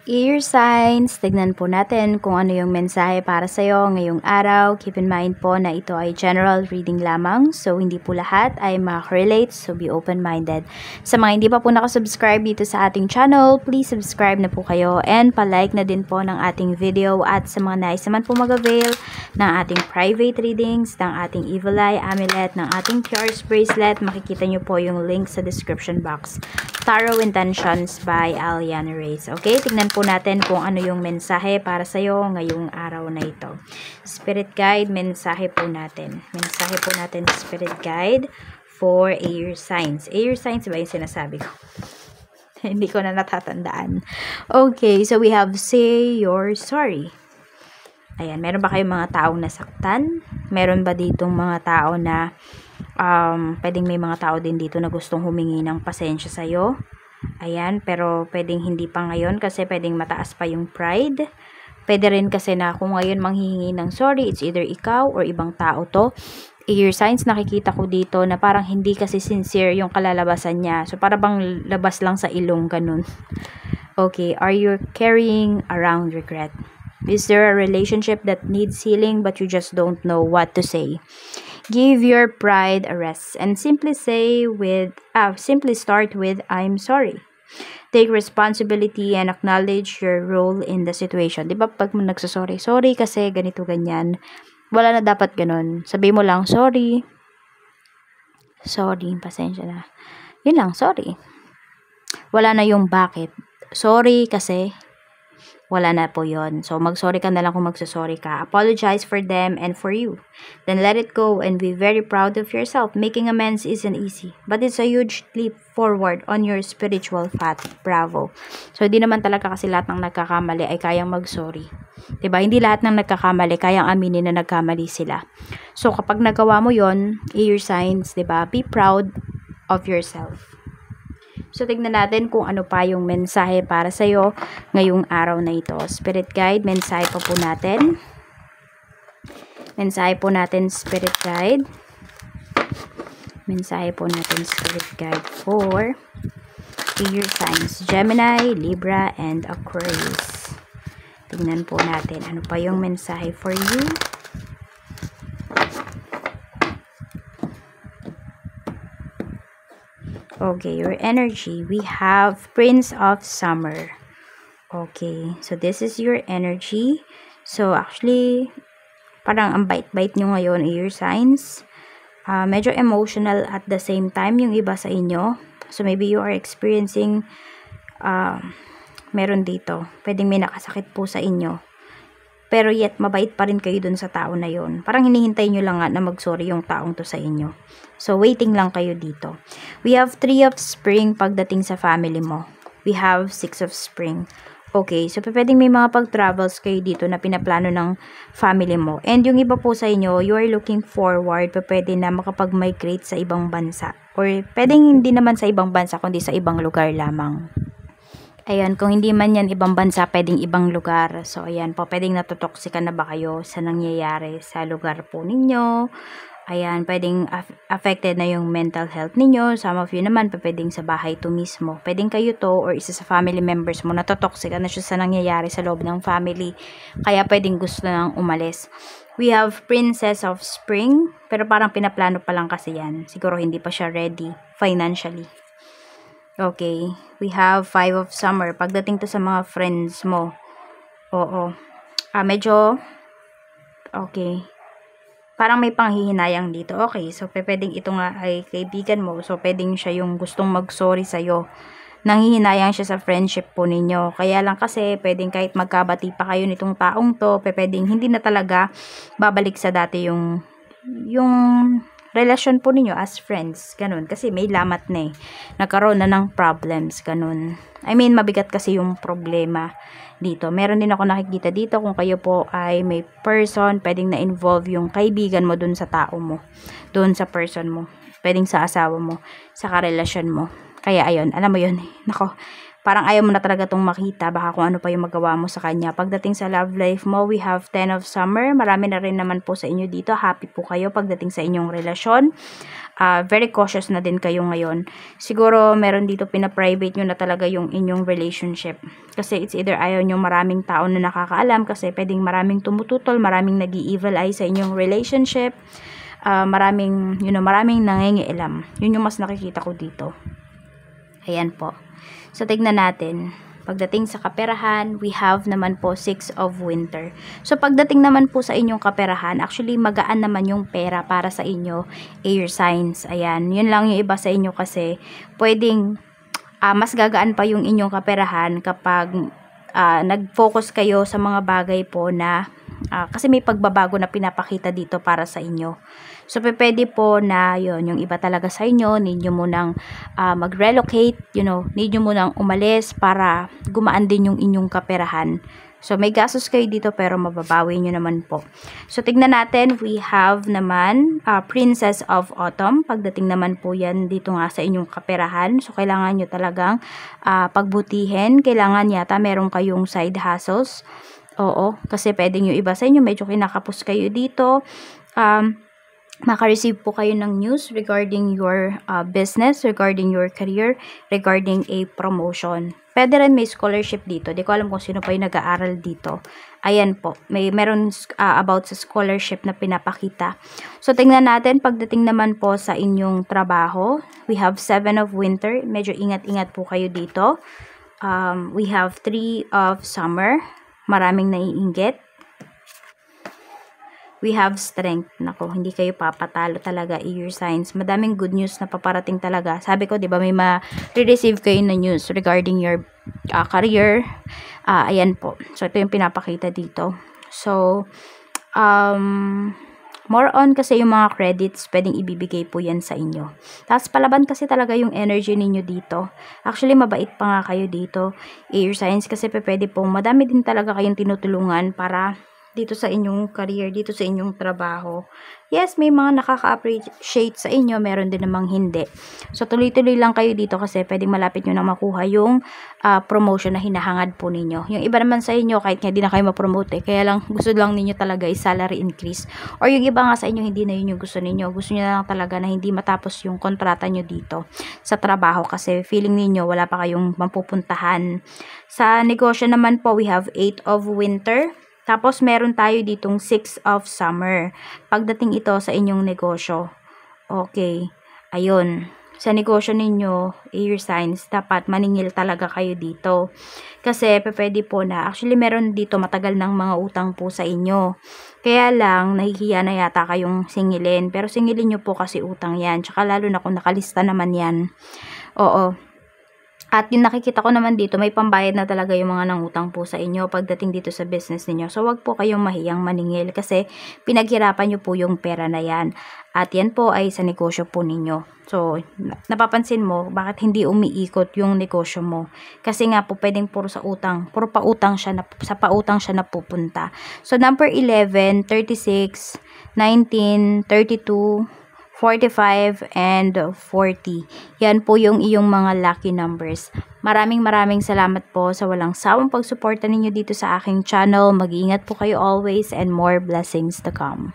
Ear signs, tignan po natin kung ano yung mensahe para sa'yo ngayong araw. Keep in mind po na ito ay general reading lamang. So, hindi po lahat ay makaka-relate. So, be open-minded. Sa mga hindi pa po nakasubscribe dito sa ating channel, please subscribe na po kayo. And palike na din po ng ating video. At sa mga nais naman po mag-avail ng ating private readings, ng ating Evil Eye Amulet, ng ating Cures Bracelet, makikita nyo po yung link sa description box. Tarot Intentions by Aliana Reyes. Okay, tignan po natin kung ano yung mensahe para sa'yo ngayong araw na ito. Spirit Guide, mensahe po natin. Mensahe po natin, Spirit Guide, for air signs. Air signs ba yung sinasabi ko? Hindi ko na natatandaan. Okay, so we have say you're sorry. Ayan, meron ba kayong mga taong nasaktan? Meron ba ditong mga tao na pwedeng may mga tao din dito na gustong humingi ng pasensya sa'yo? Ayan, pero pwedeng hindi pa ngayon kasi pwedeng mataas pa yung pride. Pwede rin kasi na kung ngayon manghihingi ng sorry, it's either ikaw or ibang tao to. Air signs, nakikita ko dito na parang hindi kasi sincere yung kalalabasan niya. So, para bang labas lang sa ilong, ganun. Okay, are you carrying around regret? Is there a relationship that needs healing but you just don't know what to say? Give your pride a rest and simply start with I'm sorry. Take responsibility and acknowledge your role in the situation. Di ba pag mo nagsasorry, sorry kasi ganito ganyan. Wala na dapat ganun. Sabi mo lang sorry. Sorry, pasensya na. Yun lang, sorry. Wala na yung bakit. Sorry kasi wala na po yon. So, mag-sorry ka na lang kung magsasorry ka. Apologize for them and for you. Then let it go and be very proud of yourself. Making amends isn't easy, but it's a huge leap forward on your spiritual path. Bravo. So, hindi naman talaga kasi lahat ng nagkakamali ay kayang mag-sorry. Diba? Hindi lahat ng nagkakamali kayang aminin na nagkamali sila. So, kapag nagawa mo yon, air signs, diba? Be proud of yourself. So, tignan natin kung ano pa yung mensahe para sa'yo ngayong araw na ito. Spirit Guide, mensahe pa po natin. Mensahe po natin, Spirit Guide. Mensahe po natin, Spirit Guide for air signs, Gemini, Libra, and Aquarius. Tignan po natin ano pa yung mensahe for you. Okay, your energy. We have Prince of Summer. Okay, so this is your energy. So, actually, parang ang bait-bait nyo ngayon, air signs. Medyo emotional at the same time yung iba sa inyo. So, maybe you are experiencing, meron dito. Pwedeng may nakasakit po sa inyo. Pero yet, mabait pa rin kayo dun sa tao na yon. Parang hinihintay nyo lang nga na mag-sorry yung taong to sa inyo. So, waiting lang kayo dito. We have 3 of Spring pagdating sa family mo. We have 6 of Spring. Okay, so pwedeng may mga pag-travels kayo dito na pinaplano ng family mo. And yung iba po sa inyo, you are looking forward, pwede na makapag-migrate sa ibang bansa. Or pwedeng hindi naman sa ibang bansa, kundi sa ibang lugar lamang. Ayan, kung hindi man yan ibang bansa, pwedeng ibang lugar. So, ayan po, pwedeng natutoxican na ba kayo sa nangyayari sa lugar po ninyo. Ayan, pwedeng affected na yung mental health ninyo. Some of you naman, pwedeng sa bahay to mismo. Pwedeng kayo to or isa sa family members mo, natutoxican na siya sa nangyayari sa loob ng family. Kaya pwedeng gusto nang umalis. We have Princess of Spring, pero parang pinaplano pa lang kasi yan. Siguro hindi pa siya ready financially. Okay, we have 5 of Summer. Pagdating to sa mga friends mo, oo, medyo, okay, parang may panghihinayang dito. Okay, so pwedeng ito nga ay kaibigan mo, so pwedeng siya yung gustong mag-sorry sa'yo. Nanghihinayang siya sa friendship po ninyo. Kaya lang kasi, pwedeng kahit magkabati pa kayo nitong taong to, pwedeng hindi na talaga babalik sa dati yung relasyon po ninyo as friends, ganun. Kasi may lamat na eh. Nagkaroon na ng problems, ganun. I mean, mabigat kasi yung problema dito. Meron din ako nakikita dito kung kayo po ay may person, pwedeng na-involve yung kaibigan mo dun sa tao mo. Dun sa person mo. Pwedeng sa asawa mo, sa karelasyon mo. Kaya ayun, alam mo yun. Nako, parang ayaw mo na talaga itong makita, baka kung ano pa yung magawa mo sa kanya. Pagdating sa love life mo, we have 10 of summer. Marami na rin naman po sa inyo dito. Happy po kayo pagdating sa inyong relasyon. Very cautious na din kayo ngayon. Siguro meron dito pina-private nyo na talaga yung inyong relationship. Kasi it's either ayaw nyo maraming tao na nakakaalam, kasi pwedeng maraming tumututol, maraming nag-i-evil eye sa inyong relationship. Maraming nangingialam. Yun yung mas nakikita ko dito. Ayan po. So, tignan natin. Pagdating sa kaperahan, we have naman po 6 of winter. So, pagdating naman po sa inyong kaperahan, actually, magaan naman yung pera para sa inyo, air signs. Ayan. Yun lang yung iba sa inyo kasi pwedeng mas gagaan pa yung inyong kaperahan kapag nag-focus kayo sa mga bagay po na kasi may pagbabago na pinapakita dito para sa inyo. So, pwede po na yung iba talaga sa inyo, need nyo munang mag-relocate, need nyo munang umalis para gumaan din yung inyong kaperahan. So, may gastos kayo dito pero mababawi nyo naman po. So, tignan natin, we have naman Princess of Autumn. Pagdating naman po yan dito nga sa inyong kaperahan. So, kailangan nyo talagang pagbutihin. Kailangan yata meron kayong side hustles. Oo, kasi pwedeng yung iba sa inyo, medyo kinakapos kayo dito. Maka-receive po kayo ng news regarding your business, regarding your career, regarding a promotion. Pwede rin may scholarship dito. Di ko alam kung sino pa yung nag-aaral dito. Ayan po. Meron about sa scholarship na pinapakita. So, tingnan natin. Pagdating naman po sa inyong trabaho, we have 7 of winter. Medyo ingat-ingat po kayo dito. We have 3 of summer. Maraming naiinggit. We have strength. Nako, hindi kayo papatalo talaga, air signs. Madaming good news na paparating talaga. Sabi ko, di ba, may ma-receive kayo na news regarding your career. Ayan po. So, ito yung pinapakita dito. So, more on kasi yung mga credits, pwedeng ibibigay po yan sa inyo. Tapos, palaban kasi talaga yung energy ninyo dito. Actually, mabait pa nga kayo dito, air signs, kasi pwede pong madami din talaga kayong tinutulungan para dito sa inyong career, dito sa inyong trabaho. Yes, may mga nakaka-appreciate sa inyo, meron din namang hindi. So, tuloy-tuloy lang kayo dito kasi pwedeng malapit nyo na makuha yung promotion na hinahangad po ninyo. Yung iba naman sa inyo, kahit nga di na kayo ma-promote, kaya lang gusto lang ninyo talaga is salary increase. Or yung iba nga sa inyo, hindi na yun yung gusto ninyo. Gusto nyo lang talaga na hindi matapos yung kontrata nyo dito sa trabaho kasi feeling ninyo wala pa kayong mapupuntahan. Sa negosyo naman po, we have 8 of winter. Tapos, meron tayo ditong 6 of summer. Pagdating ito sa inyong negosyo. Okay. Ayun. Sa negosyo ninyo, air signs, dapat maningil talaga kayo dito. Kasi, pwede po na, actually, meron dito matagal ng mga utang po sa inyo. Kaya lang, nahihiya na yata kayong singilin. Pero singilin nyo po kasi utang yan. Tsaka lalo na kung nakalista naman yan. Oo. At yung nakikita ko naman dito, may pambayad na talaga yung mga nangutang po sa inyo pagdating dito sa business niyo. So, wag po kayong mahiyang maningil kasi pinaghirapan nyo po yung pera na yan. At yan po ay sa negosyo po ninyo. So, napapansin mo, bakit hindi umiikot yung negosyo mo? Kasi nga po, pwedeng puro sa utang. Puro pautang siya sa pautang siya napupunta. So, number 11, 36, 19, 32, 45, and 40. Yan po yung iyong mga lucky numbers. Maraming salamat po sa walang sawang pagsuporta ninyo dito sa aking channel. Mag-iingat po kayo always and more blessings to come.